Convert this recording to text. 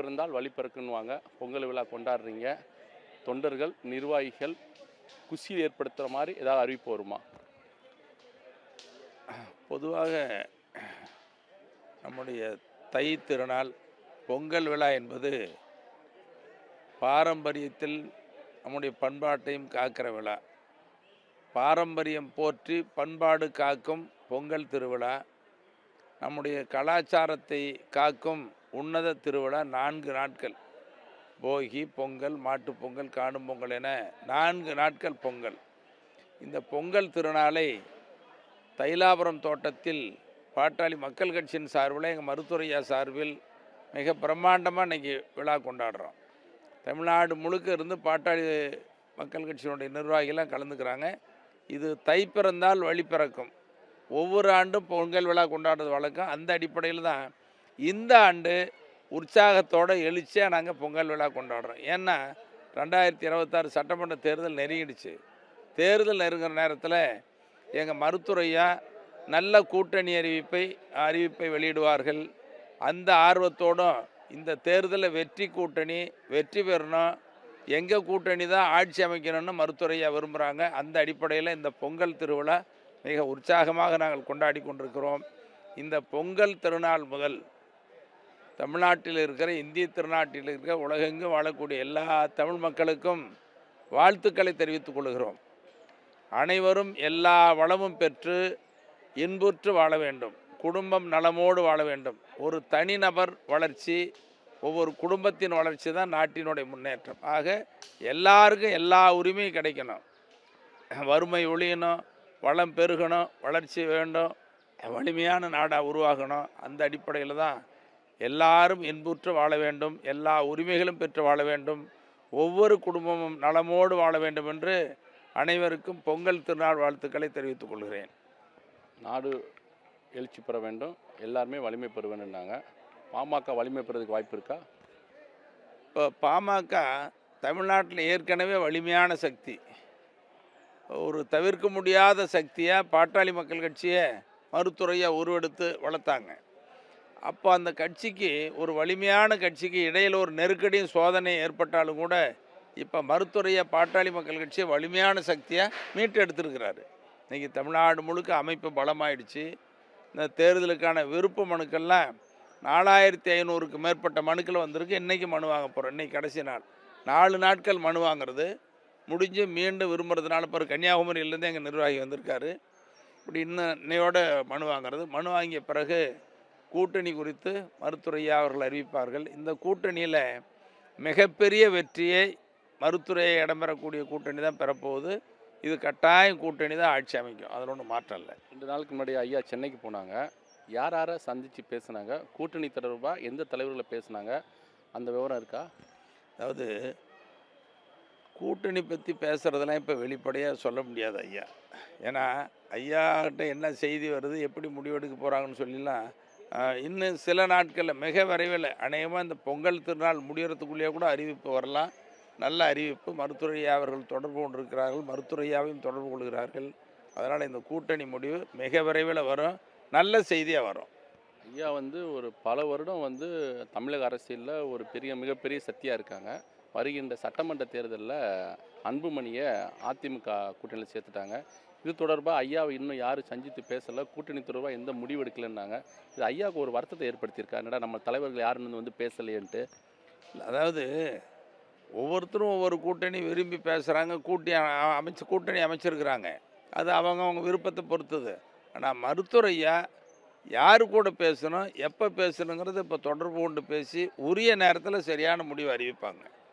பிறந்தால் வழி பிறக்குன்னுவாங்க. பொங்கல் விழா கொண்டாடுறீங்க. தொண்டர்கள், நிர்வாகிகள் குஷி ஏற்படுத்துகிற மாதிரி ஏதாவது அறிவிப்பு வருமா? பொதுவாக நம்முடைய தை திருநாள் பொங்கல் விழா என்பது பாரம்பரியத்தில் நம்முடைய பண்பாட்டையும் காக்கிற விழா. பாரம்பரியம் போற்றி பண்பாடு காக்கும் பொங்கல் திருவிழா. நம்முடைய கலாச்சாரத்தை காக்கும் உன்னத திருவிழா 4 நாட்கள். போகி, பொங்கல், மாட்டுப் பொங்கல், காணும் பொங்கல் என 4 நாட்கள் பொங்கல். இந்த பொங்கல் திருநாளை தைலாபுரம் தோட்டத்தில் பாட்டாளி மக்கள் கட்சியின் சார்பில் எங்கள் மருத்துவரையா சார்பில் மிக பிரம்மாண்டமாக இன்றைக்கி விழா கொண்டாடுறோம். தமிழ்நாடு முழுக்க இருந்து பாட்டாளி மக்கள் கட்சியினுடைய நிர்வாகிகளாம் கலந்துக்கிறாங்க. இது தை பிறந்தால் வழி பிறக்கும். ஒவ்வொரு ஆண்டும் பொங்கல் விழா கொண்டாடுறது வழக்கம். அந்த அடிப்படையில் தான் இந்த ஆண்டு உற்சாகத்தோடு எழுச்சியாக நாங்கள் பொங்கல் விழா கொண்டாடுறோம். ஏன்னா 2026 சட்டமன்ற தேர்தல் நெருங்கிடுச்சு. தேர்தல் நெருங்குற நேரத்தில் எங்கள் மருத்துவரையா நல்ல கூட்டணி அறிவிப்பை வெளியிடுவார்கள். அந்த ஆர்வத்தோடும் இந்த தேர்தலில் வெற்றி பெறணும், எங்கள் கூட்டணி தான் ஆட்சி அமைக்கணும்னு மருத்துவரையா விரும்புகிறாங்க. அந்த அடிப்படையில் இந்த பொங்கல் திருவிழா மிக உற்சாகமாக நாங்கள் கொண்டாடி கொண்டிருக்கிறோம். இந்த பொங்கல் திருநாள் முதல் தமிழ்நாட்டில் இருக்கிற, இந்திய திருநாட்டில் இருக்கிற, உலகெங்கும் வாழக்கூடிய எல்லா தமிழ் மக்களுக்கும் வாழ்த்துக்களை தெரிவித்துக் கொள்கிறோம். அனைவரும் எல்லா வளமும் பெற்று இன்புற்று வாழ வேண்டும். குடும்பம் நலமோடு வாழ வேண்டும். ஒரு தனிநபர் வளர்ச்சி, ஒவ்வொரு குடும்பத்தின் வளர்ச்சி தான் நாட்டினுடைய முன்னேற்றம். ஆக எல்லாருக்கும் எல்லா உரிமையும் கிடைக்கணும். வறுமை ஒழியணும், வளம் பெருகணும், வளர்ச்சி வேண்டும், வலிமையான நாடாக உருவாகணும். அந்த அடிப்படையில் தான் எல்லாரும் இன்புற்று வாழ வேண்டும், எல்லா உரிமைகளும் பெற்று வாழ வேண்டும், ஒவ்வொரு குடும்பமும் நலமோடு வாழ வேண்டும் என்று அனைவருக்கும் பொங்கல் திருநாள் வாழ்த்துக்களை தெரிவித்துக் கொள்கிறேன். நாடு எழுச்சி பெற வேண்டும், எல்லாருமே வலிமை பெற வேண்டும்னாங்க. பாமக வலிமை பெறதுக்கு வாய்ப்பு இருக்கா? இப்போ பாமக தமிழ்நாட்டில் ஏற்கனவே வலிமையான சக்தி, ஒரு தவிர்க்க முடியாத சக்தியாக பாட்டாளி மக்கள் கட்சியை மருத்துவரையா உருவெடுத்து வளர்த்தாங்க. அப்போ அந்த கட்சிக்கு, ஒரு வலிமையான கட்சிக்கு இடையில் ஒரு நெருக்கடியும் சோதனை ஏற்பட்டாலும் கூட இப்போ மருத்துவரையா பாட்டாளி மக்கள் கட்சியை வலிமையான சக்தியாக மீட்டெடுத்திருக்கிறாரு. இன்றைக்கி தமிழ்நாடு முழுக்க அமைப்பு பலமாயிடுச்சு. இந்த தேர்தலுக்கான விருப்ப மனுக்கள்லாம் 4500க்கு மேற்பட்ட மனுக்கள் வந்திருக்கு. இன்றைக்கி மனு வாங்க போகிறோம். இன்றைக்கி கடைசி நாள். 4 நாட்கள் மனு வாங்கிறது முடிஞ்சு மீண்டும் விரும்புறதுனால இப்போ கன்னியாகுமரியிலேருந்து எங்கள் நிர்வாகி வந்திருக்காரு. இப்படி இன்னையோட மனு வாங்கிறது. மனு வாங்கிய பிறகு கூட்டணி குறித்து மருத்துவரையா அவர்கள் அறிவிப்பார்கள். இந்த கூட்டணியில் மிகப்பெரிய வெற்றியை மருத்துவரையா இடம்பெறக்கூடிய கூட்டணி தான் பெறப்போகுது. இது கட்டாயம் கூட்டணி தான் ஆட்சி அமைக்கும். அதில் ஒன்றும் மாற்றம் இல்லை. 2 நாளுக்கு முன்னாடி ஐயா சென்னைக்கு போனாங்க. யாரை சந்தித்து பேசுனாங்க? கூட்டணி தொடர்பாக எந்த தலைவர்களை பேசுனாங்க? அந்த விவரம் இருக்கா? அதாவது கூட்டணி பற்றி பேசுகிறதெல்லாம் இப்போ வெளிப்படையாக சொல்ல முடியாது ஐயா. ஏன்னா ஐயாக்கிட்ட என்ன செய்தி வருது, எப்படி முடிவெடுக்க போகிறாங்கன்னு சொல்லிலாம் இன்னும் சில நாட்களில், மிக விரைவில், அநேகமாக இந்த பொங்கல் திருநாள் முடிகிறதுக்குள்ளேயே கூட அறிவிப்பு வரலாம். நல்ல அறிவிப்பு. மருத்துவரையா அவர்கள் தொடர்பு கொண்டிருக்கிறார்கள், மருத்துவரையாவையும் தொடர்பு கொள்கிறார்கள். அதனால் இந்த கூட்டணி முடிவு மிக விரைவில் வரும், நல்ல செய்தியாக வரும். ஐயா ஒரு பல வருடம் தமிழக அரசியலில் ஒரு மிகப்பெரிய சக்தியாக இருக்காங்க. வருகின்ற சட்டமன்ற தேர்தலில் அன்புமணியை அதிமுக கூட்டணியில் சேர்த்துட்டாங்க. இது தொடர்பாக ஐயாவை இன்னும் யாரும் சந்தித்து பேசலை, கூட்டணி தொடர்பாக எந்த முடிவு எடுக்கலைன்னாங்க. இது ஐயாவுக்கு ஒரு வருத்தத்தை ஏற்படுத்தியிருக்கா? என்னடா நம்ம தலைவர்கள் யாருன்னு பேசலையேன்ட்டு. அதாவது ஒவ்வொருத்தரும் ஒவ்வொரு கூட்டணி விரும்பி பேசுகிறாங்க, கூட்டணி அமைச்சிருக்கிறாங்க. அது அவங்க விருப்பத்தை பொறுத்தது. ஆனால் மருத்துவரையா யார் கூட பேசணும், எப்போ பேசணுங்கிறது இப்போ தொடர்பு கொண்டு பேசி உரிய நேரத்தில் சரியான முடிவு அறிவிப்பாங்க.